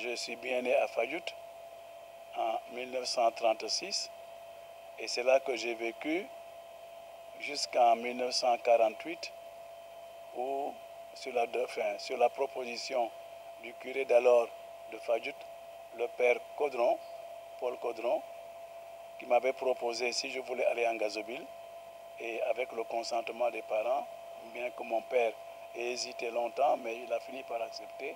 Je suis bien né à Fayut en 1936 et c'est là que j'ai vécu jusqu'en 1948 où, sur la proposition du curé d'alors de Fayut, le père Caudron, Paul Caudron, qui m'avait proposé si je voulais aller en Gazobile et avec le consentement des parents, bien que mon père ait hésité longtemps, mais il a fini par accepter.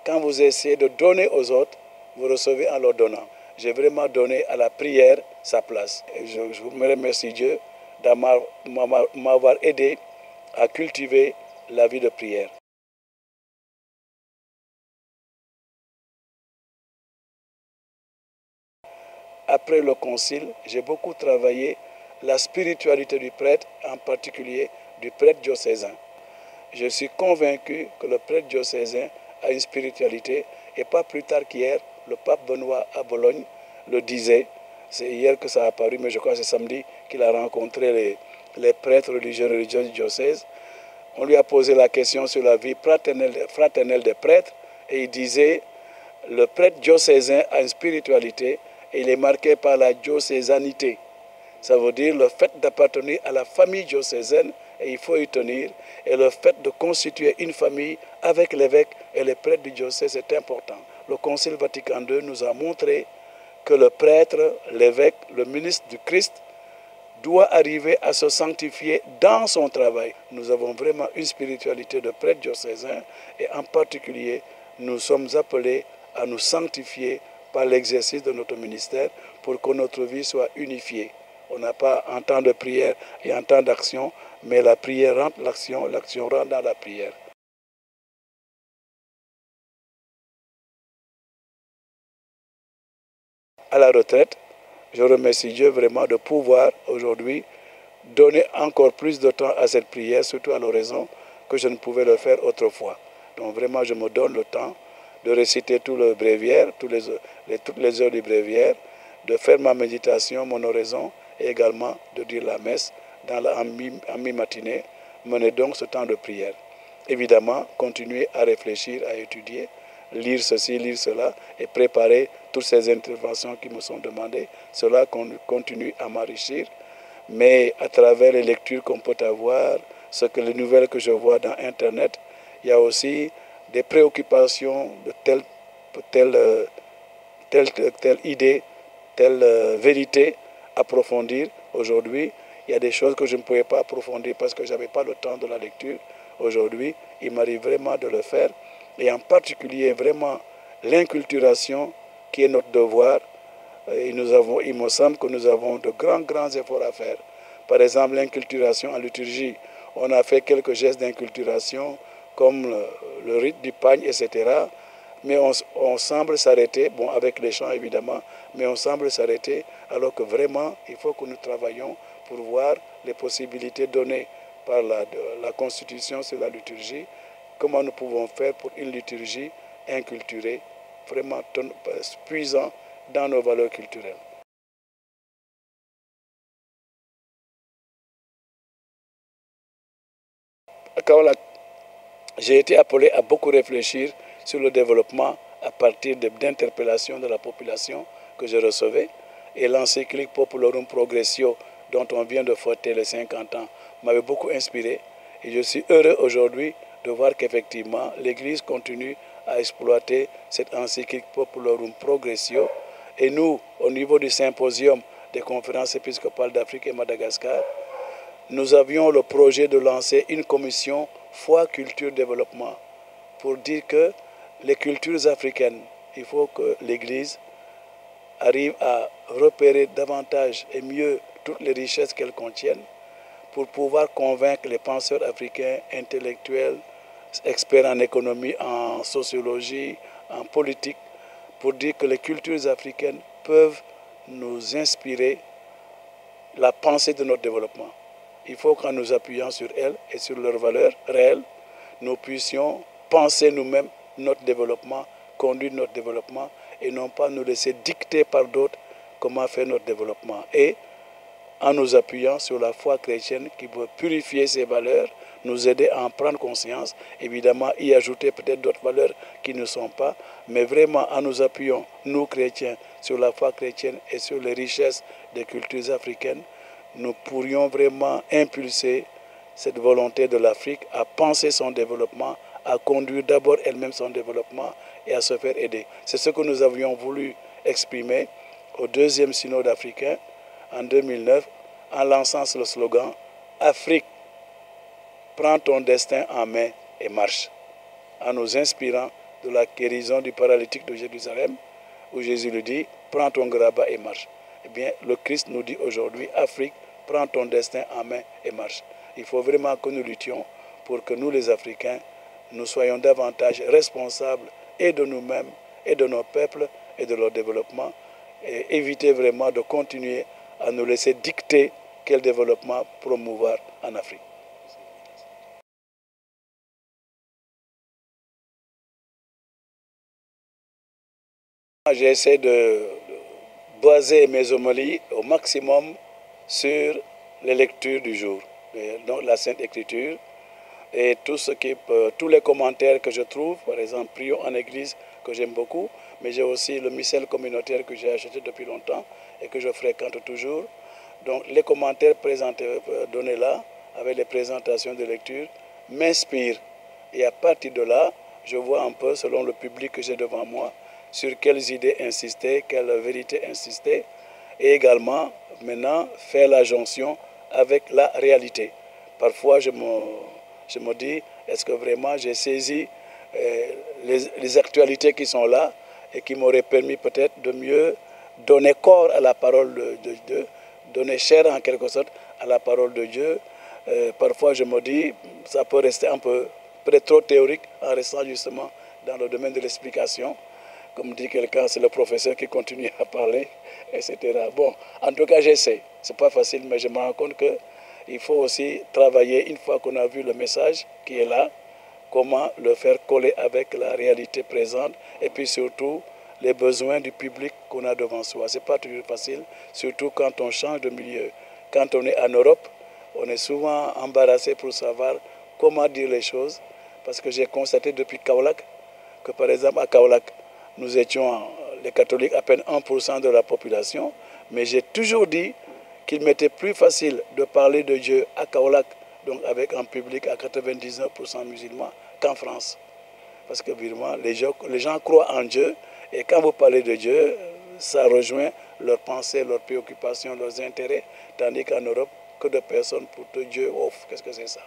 Quand vous essayez de donner aux autres, vous recevez en leur donnant. J'ai vraiment donné à la prière sa place. Et je vous remercie Dieu de m'avoir aidé à cultiver la vie de prière. Après le concile, j'ai beaucoup travaillé la spiritualité du prêtre, en particulier du prêtre diocésain. Je suis convaincu que le prêtre diocésain a une spiritualité, et pas plus tard qu'hier, le pape Benoît à Bologne le disait. C'est hier que ça a apparu, mais je crois que c'est samedi qu'il a rencontré les prêtres religieux du diocèse. On lui a posé la question sur la vie fraternelle des prêtres, et il disait, le prêtre diocésain a une spiritualité, et il est marqué par la diocésanité. Ça veut dire le fait d'appartenir à la famille diocésaine, et il faut y tenir, et le fait de constituer une famille avec l'évêque et les prêtres du diocèse est important. Le Concile Vatican II nous a montré que le prêtre, l'évêque, le ministre du Christ doit arriver à se sanctifier dans son travail. Nous avons vraiment une spiritualité de prêtre diocésain et en particulier, nous sommes appelés à nous sanctifier par l'exercice de notre ministère pour que notre vie soit unifiée. On n'a pas un temps de prière et un temps d'action, mais la prière rentre l'action, l'action rentre dans la prière. À la retraite, je remercie Dieu vraiment de pouvoir aujourd'hui donner encore plus de temps à cette prière, surtout à l'oraison, que je ne pouvais le faire autrefois. Donc vraiment, je me donne le temps de réciter tout le bréviaire, toutes les heures du bréviaire, de faire ma méditation, mon oraison, et également de dire la messe en mi-matinée, mener donc ce temps de prière. Évidemment, continuer à réfléchir, à étudier, lire ceci, lire cela, et préparer toutes ces interventions qui me sont demandées. Cela continue à m'enrichir, mais à travers les lectures qu'on peut avoir, les nouvelles que je vois dans Internet, il y a aussi des préoccupations de telle idée, telle vérité approfondir. Aujourd'hui, il y a des choses que je ne pouvais pas approfondir parce que je n'avais pas le temps de la lecture. Aujourd'hui, il m'arrive vraiment de le faire. Et en particulier, vraiment, l'inculturation qui est notre devoir. Et il me semble que nous avons de grands efforts à faire. Par exemple, l'inculturation en liturgie. On a fait quelques gestes d'inculturation, comme le rite du pagne, etc. Mais on semble s'arrêter, bon, avec les chants évidemment, mais on semble s'arrêter alors que vraiment, il faut que nous travaillions pour voir les possibilités données par la Constitution sur la liturgie, comment nous pouvons faire pour une liturgie inculturée, vraiment puisant dans nos valeurs culturelles. À Kaolack, j'ai été appelé à beaucoup réfléchir sur le développement à partir d'interpellations de la population que je recevais. Et l'encyclique Populorum Progressio, dont on vient de fêter les 50 ans, m'avait beaucoup inspiré. Et je suis heureux aujourd'hui de voir qu'effectivement, l'Église continue à exploiter cette encyclique Populorum Progressio. Et nous, au niveau du symposium des conférences épiscopales d'Afrique et Madagascar, nous avions le projet de lancer une commission foi, culture, développement pour dire que les cultures africaines, il faut que l'Église arrive à repérer davantage et mieux toutes les richesses qu'elles contiennent pour pouvoir convaincre les penseurs africains, intellectuels, experts en économie, en sociologie, en politique, pour dire que les cultures africaines peuvent nous inspirer la pensée de notre développement. Il faut qu'en nous appuyant sur elles et sur leurs valeurs réelles, nous puissions penser nous-mêmes notre développement, conduire notre développement et non pas nous laisser dicter par d'autres comment faire notre développement. Et en nous appuyant sur la foi chrétienne qui peut purifier ces valeurs, nous aider à en prendre conscience, évidemment y ajouter peut-être d'autres valeurs qui ne sont pas, mais vraiment en nous appuyant, nous chrétiens, sur la foi chrétienne et sur les richesses des cultures africaines, nous pourrions vraiment impulser cette volonté de l'Afrique à penser son développement, à conduire d'abord elle-même son développement et à se faire aider. C'est ce que nous avions voulu exprimer au deuxième synode africain en 2009 en lançant le slogan « Afrique, prends ton destin en main et marche », en nous inspirant de la guérison du paralytique de Jérusalem où Jésus lui dit « Prends ton grabat et marche ». Eh bien, le Christ nous dit aujourd'hui « Afrique, prends ton destin en main et marche ». Il faut vraiment que nous luttions pour que nous, les Africains, nous soyons davantage responsables et de nous-mêmes, et de nos peuples, et de leur développement, et éviter vraiment de continuer à nous laisser dicter quel développement promouvoir en Afrique. J'essaie de baser mes homélies au maximum sur les lectures du jour, donc la Sainte Écriture, et tous les commentaires que je trouve, par exemple, Prions en Église, que j'aime beaucoup, mais j'ai aussi le missel communautaire que j'ai acheté depuis longtemps et que je fréquente toujours. Donc les commentaires donnés là, avec les présentations de lecture, m'inspirent. Et à partir de là, je vois un peu, selon le public que j'ai devant moi, sur quelles idées insister, quelles vérités insister, et également, maintenant, faire la jonction avec la réalité. Parfois, je me dis, est-ce que vraiment j'ai saisi les actualités qui sont là et qui m'auraient permis peut-être de mieux donner corps à la parole de Dieu, donner chair en quelque sorte à la parole de Dieu. Parfois, je me dis, ça peut rester un peu peut-être trop théorique en restant justement dans le domaine de l'explication. Comme dit quelqu'un, c'est le professeur qui continue à parler, etc. Bon, en tout cas, j'essaie. Ce n'est pas facile, mais je me rends compte qu'il faut aussi travailler, une fois qu'on a vu le message qui est là, comment le faire coller avec la réalité présente et puis surtout les besoins du public qu'on a devant soi. Ce n'est pas toujours facile, surtout quand on change de milieu. Quand on est en Europe, on est souvent embarrassé pour savoir comment dire les choses, parce que j'ai constaté depuis Kaolack que, par exemple, à Kaolack, nous étions, les catholiques, à peine 1% de la population, mais j'ai toujours dit qu'il m'était plus facile de parler de Dieu à Kaolack, donc avec un public à 99% musulmans, qu'en France. Parce que vraiment, les gens croient en Dieu, et quand vous parlez de Dieu, ça rejoint leurs pensées, leurs préoccupations, leurs intérêts, tandis qu'en Europe, que de personnes pour tout Dieu, ouf, qu'est-ce que c'est ça?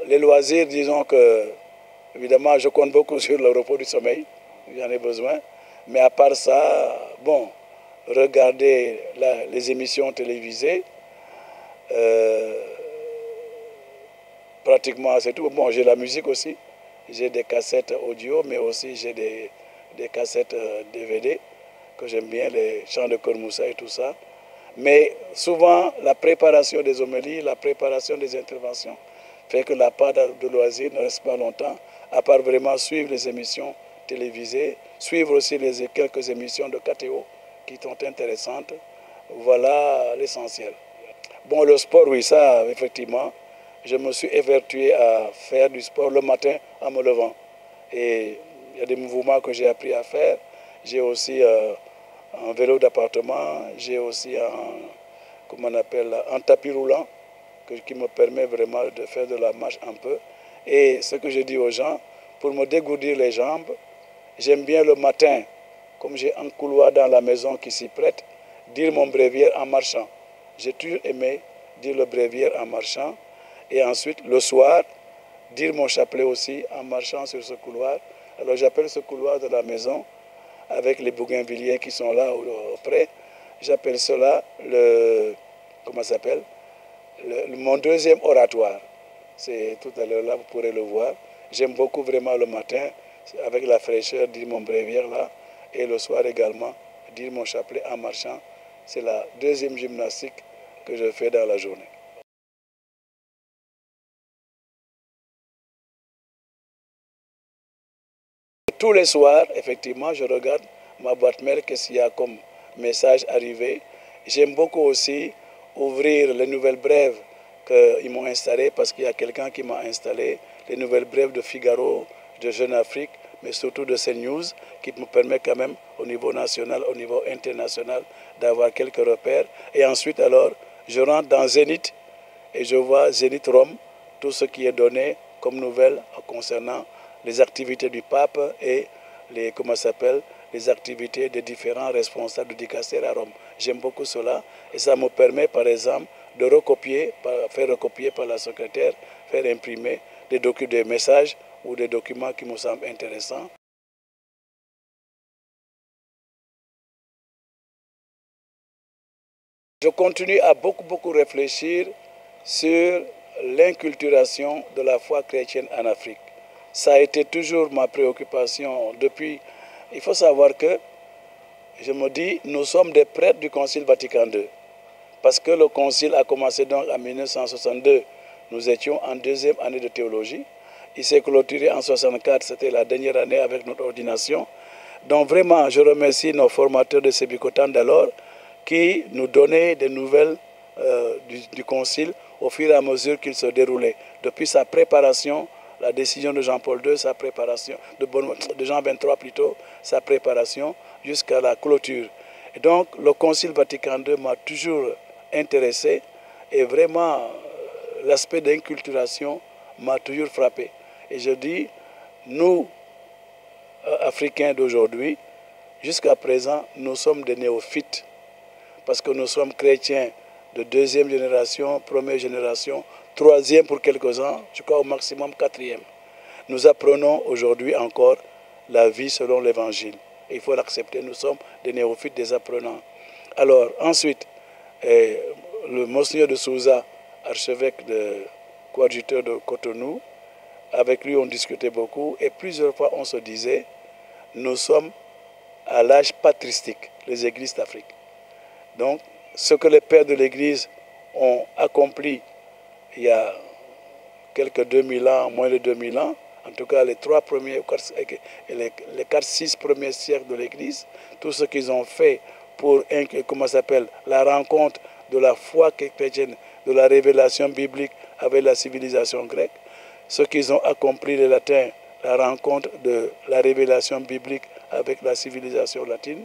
Les loisirs, disons que, évidemment, je compte beaucoup sur le repos du sommeil, j'en ai besoin, mais à part ça, bon, regarder les émissions télévisées, pratiquement c'est tout. Bon, j'ai la musique aussi, j'ai des cassettes audio, mais aussi j'ai des cassettes DVD que j'aime bien, les chants de Kormoussa et tout ça. Mais souvent, la préparation des homélies, la préparation des interventions fait que la part de loisirs ne reste pas longtemps, à part vraiment suivre les émissions télévisées, suivre aussi quelques émissions de KTO qui sont intéressantes. Voilà l'essentiel. Bon, le sport, oui, ça, effectivement, je me suis évertué à faire du sport le matin en me levant. Et il y a des mouvements que j'ai appris à faire. J'ai aussi un vélo d'appartement, j'ai aussi comment on appelle, un tapis roulant qui me permet vraiment de faire de la marche un peu. Et ce que je dis aux gens, pour me dégourdir les jambes, j'aime bien le matin, comme j'ai un couloir dans la maison qui s'y prête, dire mon bréviaire en marchant. J'ai toujours aimé dire le bréviaire en marchant. Et ensuite, le soir, dire mon chapelet aussi en marchant sur ce couloir. Alors j'appelle ce couloir de la maison, avec les bougainvilliers qui sont là auprès, j'appelle cela comment ça s'appelle, mon deuxième oratoire. C'est tout à l'heure là, vous pourrez le voir. J'aime beaucoup vraiment le matin, avec la fraîcheur, dire mon bréviaire là, et le soir également, dire mon chapelet en marchant. C'est la deuxième gymnastique que je fais dans la journée. Tous les soirs, effectivement, je regarde ma boîte mail, qu'est-ce qu'il y a comme message arrivé. J'aime beaucoup aussi ouvrir les nouvelles brèves qu'ils m'ont installées, parce qu'il y a quelqu'un qui m'a installé les nouvelles brèves de Figaro, de Jeune Afrique, mais surtout de CNews, qui me permet quand même au niveau national, au niveau international, d'avoir quelques repères. Et ensuite, alors, je rentre dans Zénith et je vois Zénith Rome, tout ce qui est donné comme nouvelles concernant les activités du pape et les, comment ça s'appelle, les activités des différents responsables du dicastère à Rome. J'aime beaucoup cela et ça me permet, par exemple, de recopier, faire recopier par la secrétaire, faire imprimer des messages ou des documents qui me semblent intéressants. Je continue à beaucoup réfléchir sur l'inculturation de la foi chrétienne en Afrique. Ça a été toujours ma préoccupation depuis. Il faut savoir que, je me dis, nous sommes des prêtres du Concile Vatican II. Parce que le Concile a commencé donc en 1962. Nous étions en deuxième année de théologie. Il s'est clôturé en 1964, c'était la dernière année avec notre ordination. Donc vraiment, je remercie nos formateurs de Sébikotane d'alors qui nous donnaient des nouvelles du Concile au fur et à mesure qu'il se déroulait. Depuis sa préparation, la décision de Jean-Paul II, sa préparation, de Jean XXIII plutôt, sa préparation jusqu'à la clôture. Et donc le Concile Vatican II m'a toujours intéressé et vraiment l'aspect d'inculturation m'a toujours frappé. Et je dis, nous, Africains d'aujourd'hui, jusqu'à présent, nous sommes des néophytes parce que nous sommes chrétiens de deuxième génération, première génération, troisième pour quelques-uns, je crois au maximum quatrième. Nous apprenons aujourd'hui encore la vie selon l'Évangile. Il faut l'accepter, nous sommes des néophytes, des apprenants. Alors ensuite, le Monseigneur de Souza, archevêque de coadjuteur de Cotonou, avec lui on discutait beaucoup et plusieurs fois on se disait, nous sommes à l'âge patristique, les églises d'Afrique. Donc, ce que les pères de l'Église ont accompli il y a quelques 2000 ans, moins de 2000 ans, en tout cas les 4-6 premiers siècles de l'Église, tout ce qu'ils ont fait pour, comment ça s'appelle, la rencontre de la foi chrétienne, de la révélation biblique avec la civilisation grecque, ce qu'ils ont accompli les latins, la rencontre de la révélation biblique avec la civilisation latine,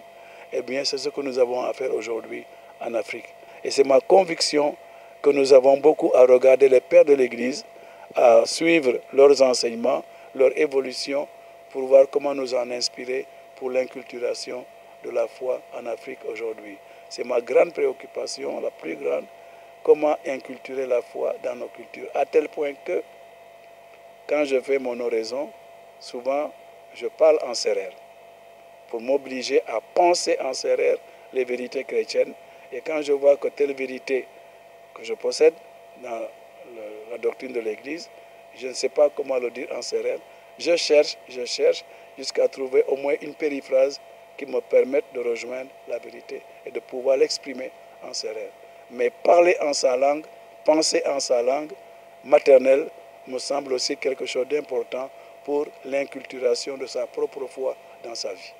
eh bien c'est ce que nous avons à faire aujourd'hui en Afrique. Et c'est ma conviction que nous avons beaucoup à regarder les pères de l'Église, à suivre leurs enseignements, leur évolution, pour voir comment nous en inspirer pour l'inculturation de la foi en Afrique aujourd'hui. C'est ma grande préoccupation, la plus grande, comment inculturer la foi dans nos cultures. À tel point que, quand je fais mon oraison, souvent je parle en sérère, pour m'obliger à penser en sérère les vérités chrétiennes. Et quand je vois que telle vérité que je possède dans la doctrine de l'Église, je ne sais pas comment le dire en sérère, je cherche jusqu'à trouver au moins une périphrase qui me permette de rejoindre la vérité et de pouvoir l'exprimer en sérère. Mais parler en sa langue, penser en sa langue maternelle me semble aussi quelque chose d'important pour l'inculturation de sa propre foi dans sa vie.